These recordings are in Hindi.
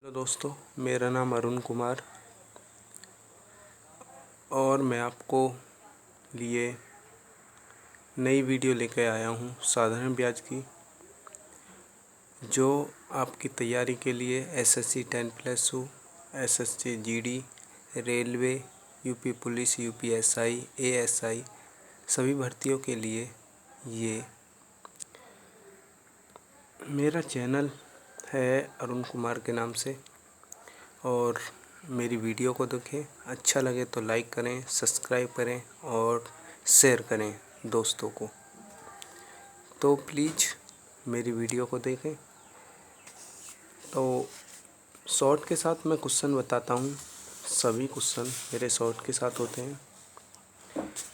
हेलो दोस्तों, मेरा नाम अरुण कुमार और मैं आपको लिए नई वीडियो लेकर आया हूँ साधारण ब्याज की, जो आपकी तैयारी के लिए SSC 10+2, SSC GD, railway, UP police, UPSI, ASI सभी भर्तियों के लिए ये मेरा चैनल है अरुण कुमार के नाम से। और मेरी वीडियो को देखें, अच्छा लगे तो लाइक करें, सब्सक्राइब करें और शेयर करें दोस्तों को। तो प्लीज़ मेरी वीडियो को देखें। तो शॉर्ट के साथ मैं क्वेश्चन बताता हूँ। सभी क्वेश्चन मेरे शॉर्ट के साथ होते हैं,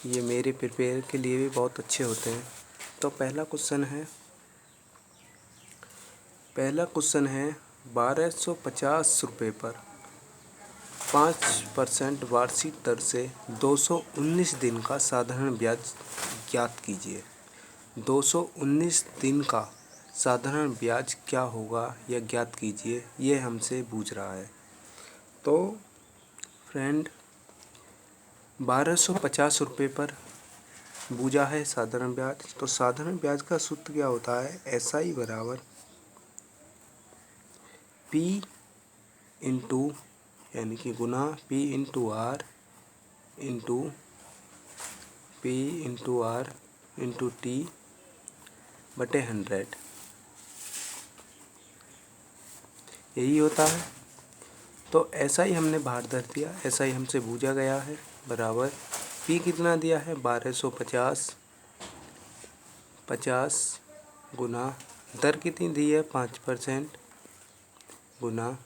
ये मेरे प्रिपेयर के लिए भी बहुत अच्छे होते हैं। तो पहला क्वेश्चन है 1250 रुपये पर 5% वार्षिक दर से 219 दिन का साधारण ब्याज ज्ञात कीजिए। 219 दिन का साधारण ब्याज क्या होगा यह ज्ञात कीजिए, ये हमसे पूछ रहा है। तो फ्रेंड 1250 रुपये पर पूछा है साधारण ब्याज। तो साधारण ब्याज का सूत्र क्या होता है? SI बराबर P इंटू यानी कि गुना P into R into P into R into T बटे 100, यही होता है। तो ऐसा ही हमने बाहर धर दिया, ऐसा ही हमसे पूछा गया है। बराबर P कितना दिया है? 1250 गुना दर कितनी दी है? 5% गुना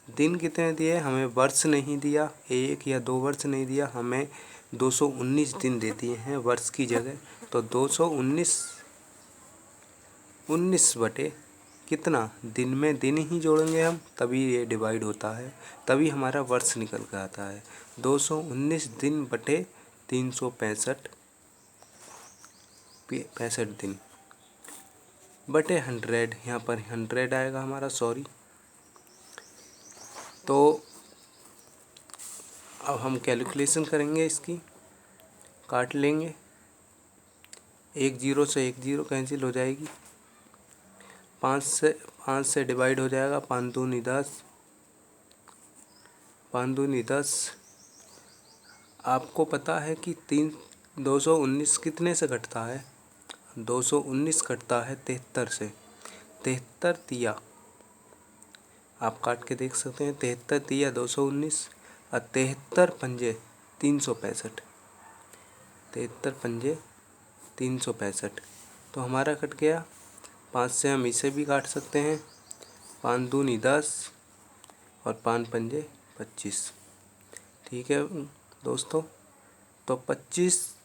दिन कितने दिए? हमें वर्ष नहीं दिया, 1 या 2 वर्ष नहीं दिया, हमें 219 दिन दे दिए हैं वर्ष की जगह। तो 219 बटे कितना? दिन में दिन ही जोड़ेंगे हम, तभी ये डिवाइड होता है, तभी हमारा वर्ष निकल कर आता है। 219 दिन बटे 365 दिन बटे 100, यहाँ पर 100 आएगा हमारा, सॉरी। तो अब हम कैलकुलेशन करेंगे, इसकी काट लेंगे। 1 0 से 1 0 कैंसिल हो जाएगी, 5 से डिवाइड हो जाएगा, 5 दूनी 10, 5 दूनी 10। आपको पता है कि 219 कितने से घटता है? 219 घटता है 73 से। 73 तिया आप काट के देख सकते हैं, 73 तिया 219 और 73 पंजे 365, 73 पंजे 365। तो हमारा कट गया। 5 से हम इसे भी काट सकते हैं, 5 दूनी 10 और 5 पंजे 25। ठीक है दोस्तों, तो 25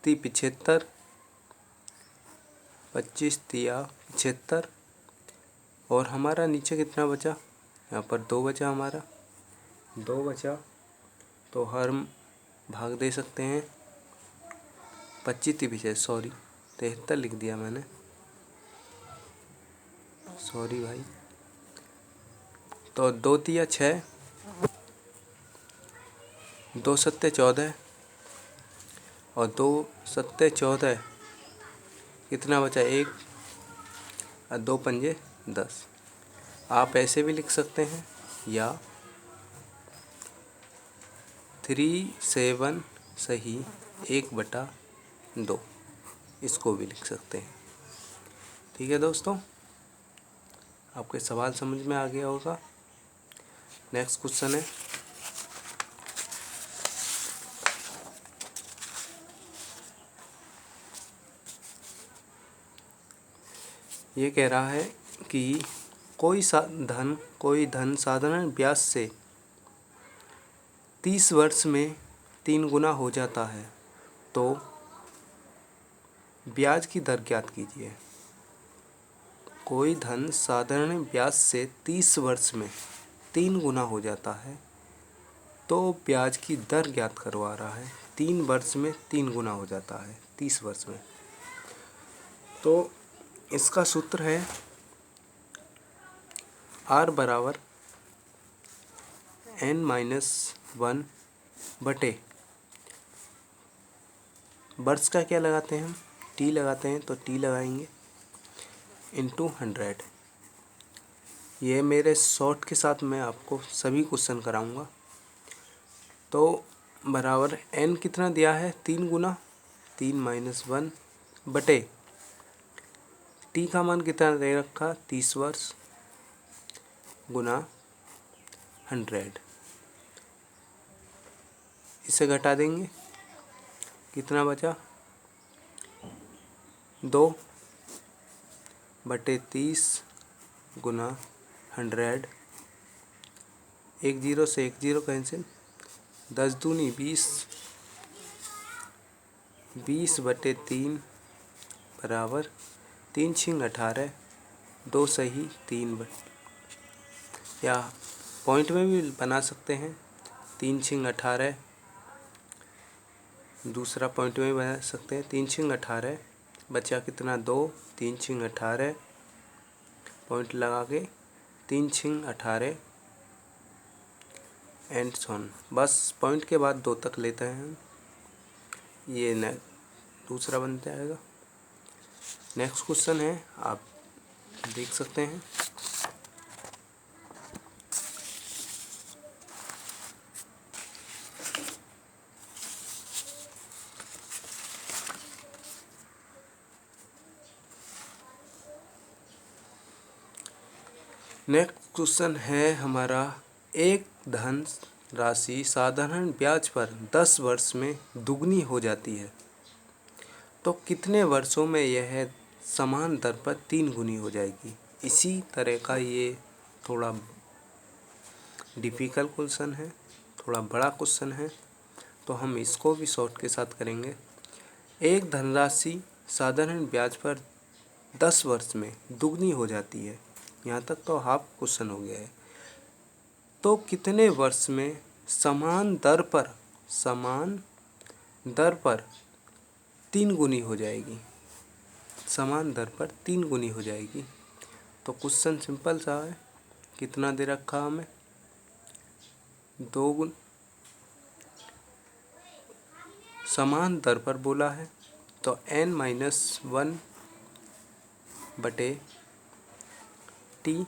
ती 75, 25 तिया 75 और हमारा नीचे कितना बचा? यहाँ पर 2 बचा, हमारा 2 बचा। तो हम भाग दे सकते हैं, 25 ती पीछे, सॉरी 73 लिख दिया मैंने, सॉरी भाई। तो 2 तिया 6, 2 सत्ते 14 और 2 सत्ते 14 कितना बचा? 1 और 2 पंजे 10। आप ऐसे भी लिख सकते हैं या 3 7 सही 1/2, इसको भी लिख सकते हैं। ठीक है दोस्तों, आपके सवाल समझ में आ गया होगा। नेक्स्ट क्वेश्चन है, ये कह रहा है कि कोई धन साधारण ब्याज से 30 वर्ष में 3 गुना हो जाता है, तो ब्याज की दर ज्ञात कीजिए। कोई धन साधारण ब्याज से 30 वर्ष में 3 गुना हो जाता है, तो ब्याज की दर ज्ञात करवा रहा है। 3 वर्ष में 3 गुना हो जाता है, 30 वर्ष में। तो इसका सूत्र है r बराबर n-1 बटे वर्ष का क्या लगाते हैं हम, t लगाते हैं, तो t लगाएंगे इंटू 100। ये मेरे शॉर्ट के साथ मैं आपको सभी क्वेश्चन कराऊंगा। तो बराबर n कितना दिया है, 3 गुना 3-1 बटे t का मान कितना दे रखा, 30 वर्ष गुना 100। इसे घटा देंगे, कितना बचा, 2 बटे 30 गुना 100। 1 0 से 1 0 कैंसिल, 10 दूनी 20, 20 बटे 3 बराबर 3 छिंग 18, 2 सही 3 या पॉइंट में भी बना सकते हैं, 3 छिंग 18, दूसरा पॉइंट में भी बना सकते हैं, 3 छिंग 18 बचा कितना, 2, 3 छिंग 18 पॉइंट लगा के 3 छिंग 18 एंड सोन। बस पॉइंट के बाद 2 तक लेते हैं हम, ये न दूसरा बन जाएगा। नेक्स्ट क्वेश्चन है, आप देख सकते हैं। नेक्स्ट क्वेश्चन है हमारा, एक धन राशि साधारण ब्याज पर 10 वर्ष में दुगनी हो जाती है, तो कितने वर्षों में यह समान दर पर 3 गुनी हो जाएगी। इसी तरह का ये थोड़ा डिफ़िकल्ट क्वेश्चन है, थोड़ा बड़ा क्वेश्चन है, तो हम इसको भी शॉर्ट के साथ करेंगे। एक धनराशि साधारण ब्याज पर 10 वर्ष में दुगनी हो जाती है, यहाँ तक तो हाफ क्वेश्चन हो गया है। तो कितने वर्ष में समान दर पर 3 गुनी हो जाएगी, समान दर पर 3 गुनी हो जाएगी। तो क्वेश्चन सिंपल सा है, कितना दे रखा हमें, 2 गुण, समान दर पर बोला है, तो n-1 बटे t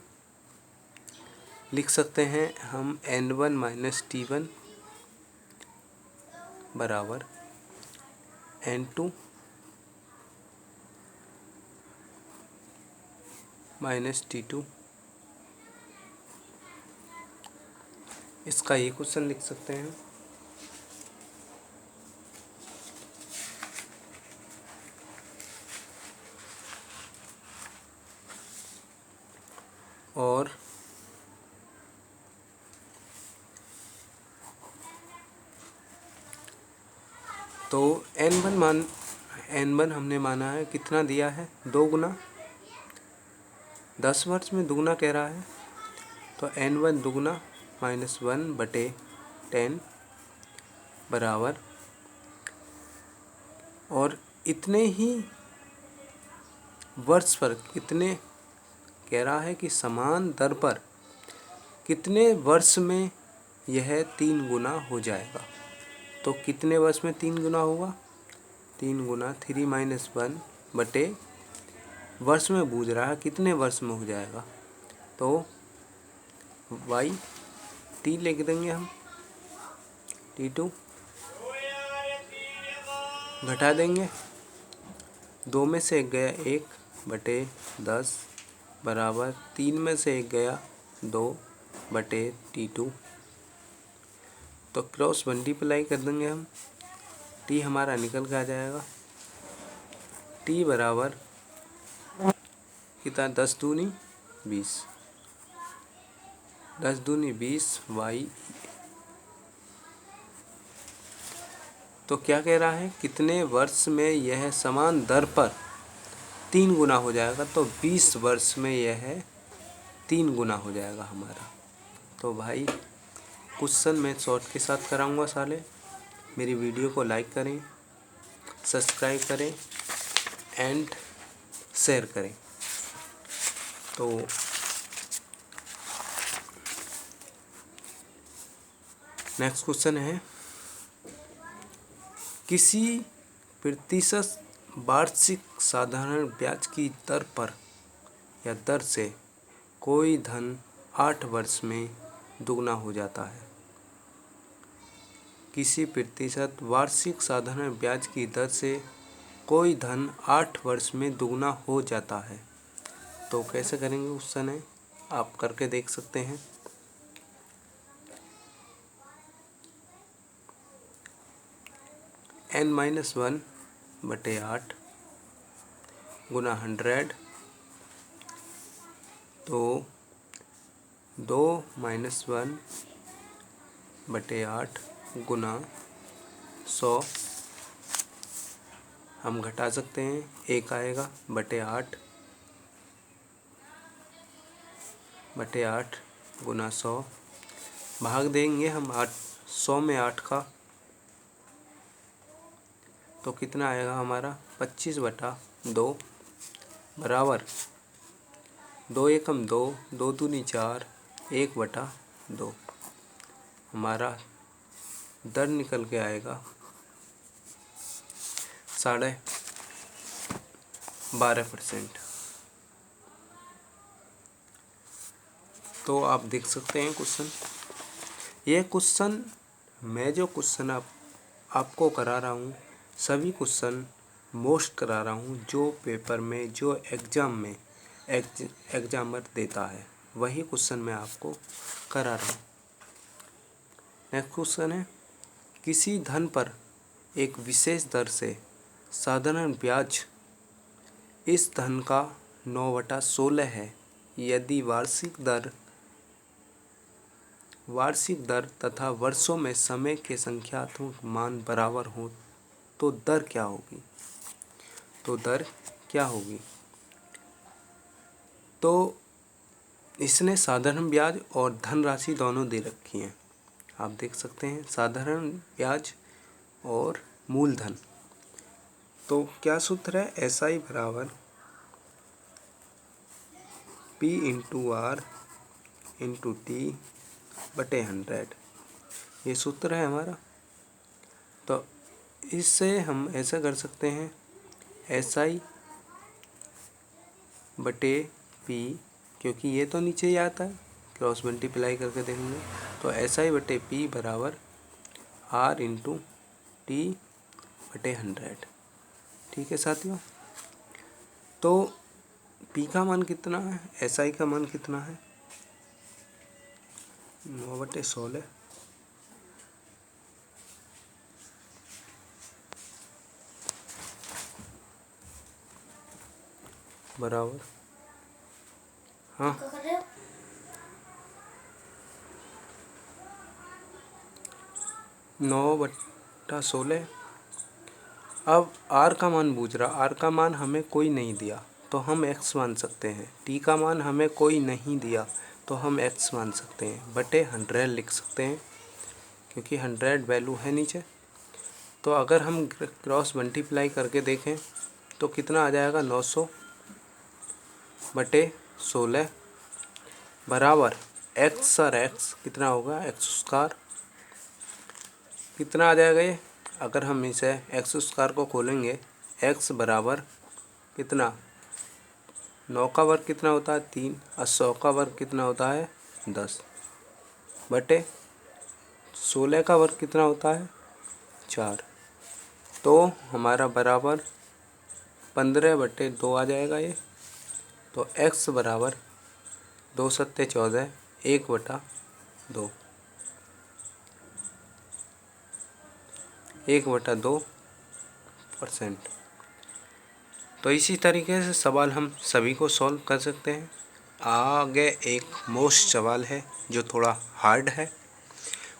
लिख सकते हैं हम, n1 माइनस t1 बराबर n2 माइनस t2। इसका ये क्वेश्चन लिख सकते हैं। और तो n1 हमने माना है, कितना दिया है, 2 गुना 10 वर्ष में दुगना कह रहा है, तो n1 दुगना -1 बटे 10 बराबर, और इतने ही वर्ष पर, कितने कह रहा है कि समान दर पर कितने वर्ष में यह 3 गुना हो जाएगा। तो कितने वर्ष में 3 गुना होगा, 3 गुना 3-1 बटे, वर्ष में पूछ रहा है कितने वर्ष में हो जाएगा, तो y t लिख देंगे हम, t2 घटा देंगे, 2 में से 1 गया 1 बटे 10 बराबर 3 में से 1 गया 2 बटे t2। तो क्रॉस मल्टीप्लाई कर देंगे हम, t हमारा निकल के आ जाएगा, t बराबर कितना, 10 दूनी 20, 10 दूनी 20 y। तो क्या कह रहा है, कितने वर्ष में यह समान दर पर 3 गुना हो जाएगा, तो 20 वर्ष में यह 3 गुना हो जाएगा हमारा। तो भाई क्वेश्चन मैं शॉर्ट के साथ कराऊंगा साले। मेरी वीडियो को लाइक करें, सब्सक्राइब करें एंड शेयर करें। तो नेक्स्ट क्वेश्चन है, किसी प्रतिशत वार्षिक साधारण ब्याज की दर पर या दर से कोई धन 8 वर्ष में दुगना हो जाता है। किसी प्रतिशत वार्षिक साधारण ब्याज की दर से कोई धन 8 वर्ष में दुगना हो जाता है। तो कैसे करेंगे क्वेश्चन है, आप करके देख सकते हैं। n-1/8 गुना 100, तो 2-1/8 गुना 100 हम घटा सकते हैं, 1 आएगा, बटे 8 गुना 100 भाग देंगे हम 100 में 8 का, तो कितना आएगा हमारा 25/2 बराबर 2 एकम 2, 2 दूनी 4, 1/2। हमारा दर निकल के आएगा 12.5%। तो आप देख सकते हैं क्वेश्चन, ये क्वेश्चन मैं जो क्वेश्चन आपको करा रहा हूँ, सभी क्वेश्चन मोस्ट करा रहा हूँ जो पेपर में, जो एग्ज़ाम में एग्जामर देता है, वही क्वेश्चन मैं आपको करा रहा हूँ। नेक्स्ट क्वेश्चन है, किसी धन पर एक विशेष दर से साधारण ब्याज इस धन का 9/16 है। यदि वार्षिक दर तथा वर्षों में समय के संख्यात्मक मान बराबर हो तो दर क्या होगी? तो इसने साधारण ब्याज और धनराशि दोनों दे रखी हैं, आप देख सकते हैं, साधारण ब्याज और मूलधन। तो क्या सूत्र है, SI बराबर P × R × T बटे 100, ये सूत्र है हमारा। तो इससे हम ऐसा कर सकते हैं, SI बटे P, क्योंकि ये तो नीचे ही आता है, क्रॉस मल्टीप्लाई करके देखेंगे, तो SI बटे P बराबर R × T बटे 100। ठीक है साथियों, तो P का मान कितना है, SI का मान कितना है, 9/16 बराबर, हाँ 9/16। अब R का मान पूछ रहा, R का मान हमें कोई नहीं दिया तो हम X मान सकते हैं, T का मान हमें कोई नहीं दिया तो हम X मान सकते हैं, बटे 100 लिख सकते हैं क्योंकि 100 वैल्यू है नीचे। तो अगर हम क्रॉस मल्टीप्लाई करके देखें तो कितना आ जाएगा, 900/16 बराबर X सर X कितना होगा, x² कितना आ जाएगा ये, अगर हम इसे x² को खोलेंगे, x बराबर कितना, 9 का वर्ग कितना होता है 3, और 100 का वर्ग कितना होता है 10, बटे 16 का वर्ग कितना होता है 4, तो हमारा बराबर 15/2 आ जाएगा ये। तो x बराबर 2 × 7 = 14, 1/2, 1/2%। तो इसी तरीके से सवाल हम सभी को सॉल्व कर सकते हैं। आगे एक मोस्ट सवाल है जो थोड़ा हार्ड है,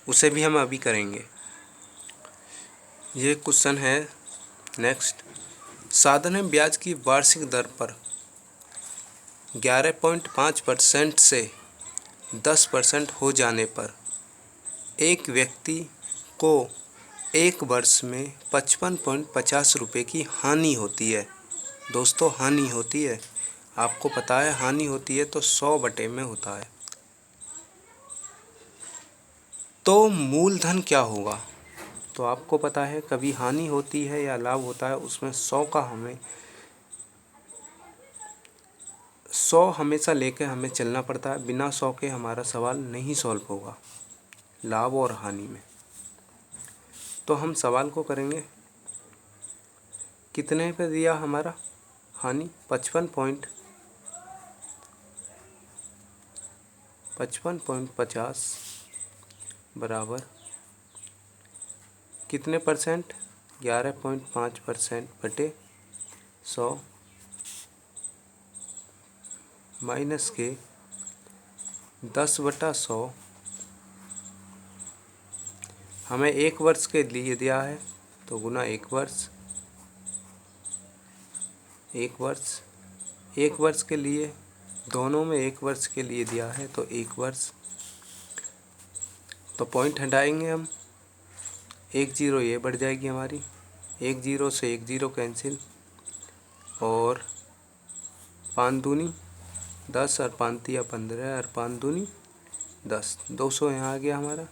उसे भी हम अभी करेंगे। ये क्वेश्चन है नेक्स्ट, साधारण ब्याज की वार्षिक दर पर 11.5% से 10% हो जाने पर एक व्यक्ति को 1 वर्ष में 55.50 रुपये की हानि होती है। दोस्तों हानि होती है, आपको पता है हानि होती है तो 100 बटे में होता है। तो मूलधन क्या होगा? तो आपको पता है कभी हानि होती है या लाभ होता है, उसमें 100 का हमें 100 हमेशा लेके हमें चलना पड़ता है। बिना 100 के हमारा सवाल नहीं सॉल्व होगा लाभ और हानि में। तो हम सवाल को करेंगे, कितने पे दिया हमारा हानि? 55.50 बराबर कितने परसेंट? 11.5% बटे 100 माइनस के 10/100। हमें 1 वर्ष के लिए दिया है तो गुना 1 वर्ष, 1 वर्ष, 1 वर्ष के लिए, दोनों में 1 वर्ष के लिए दिया है तो 1 वर्ष। तो पॉइंट हटाएंगे हम, 1 जीरो ये बढ़ जाएगी हमारी, 1 जीरो से 1 जीरो कैंसिल, और 5 दूनी 10 और 5 तिया 15 और 5 दूनी 10, 200 यहाँ आ गया हमारा।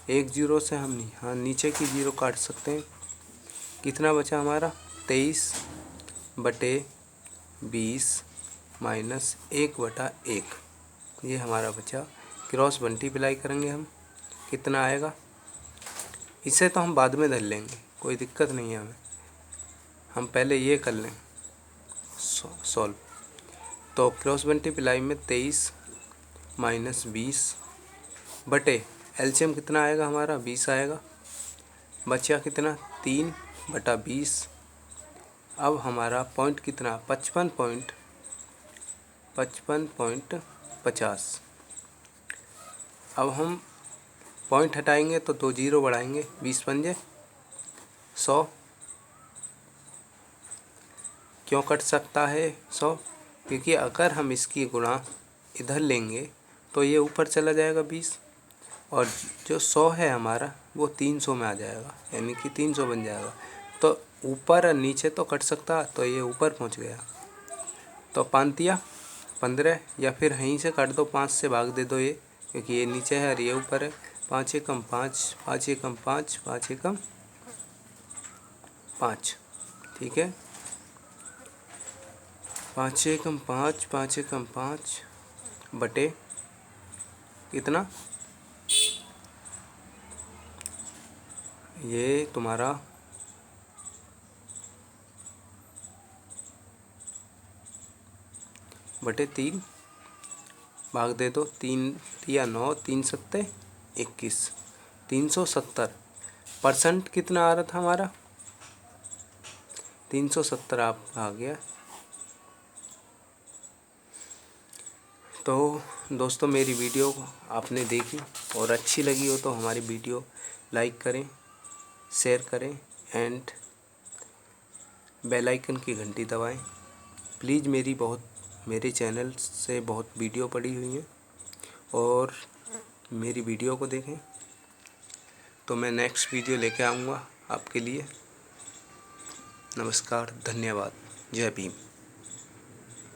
1 जीरो से हम हाँ नीचे की जीरो काट सकते हैं। कितना बचा हमारा? 23/20 माइनस 1/1, ये हमारा बचा। क्रॉस मल्टीप्लाई करेंगे हम, कितना आएगा? इसे तो हम बाद में धर लेंगे, कोई दिक्कत नहीं है हमें, हम पहले ये कर लें सॉल्व। तो क्रॉस मल्टीप्लाई में 23 माइनस 20 बटे एलसीएम कितना आएगा हमारा? 20 आएगा। बचा कितना? 3/20। अब हमारा पॉइंट कितना? 55.50। अब हम पॉइंट हटाएंगे तो 2 जीरो बढ़ाएंगे, 20 पंजे 100। क्यों कट सकता है 100? क्योंकि अगर हम इसकी गुणा इधर लेंगे तो ये ऊपर चला जाएगा 20, और जो 100 है हमारा वो 300 में आ जाएगा, यानी कि 300 बन जाएगा। तो ऊपर और नीचे तो कट सकता, तो ये ऊपर पहुंच गया। तो 5 तिया 15, या फिर यहीं से काट दो, 5 से भाग दे दो ये, क्योंकि ये नीचे है और ये ऊपर है। 5 एकम 5, 5 एकम 5, 5 एकम 5, ठीक है। 5 एकम 5, 5 एकम 5 बटे कितना? ये तुम्हारा बटे 3, भाग दे दो, 3 तिया 9, 3 सत्ते 21, 370%। कितना आ रहा था हमारा? 370 आप आ गया। तो दोस्तों, मेरी वीडियो आपने देखी और अच्छी लगी हो तो हमारी वीडियो लाइक करें, शेयर करें एंड बेल आइकन की घंटी दबाएं। प्लीज़ मेरे चैनल से बहुत वीडियो पड़ी हुई हैं और मेरी वीडियो को देखें। तो मैं नेक्स्ट वीडियो लेके आऊँगा आपके लिए। नमस्कार, धन्यवाद, जय भीम।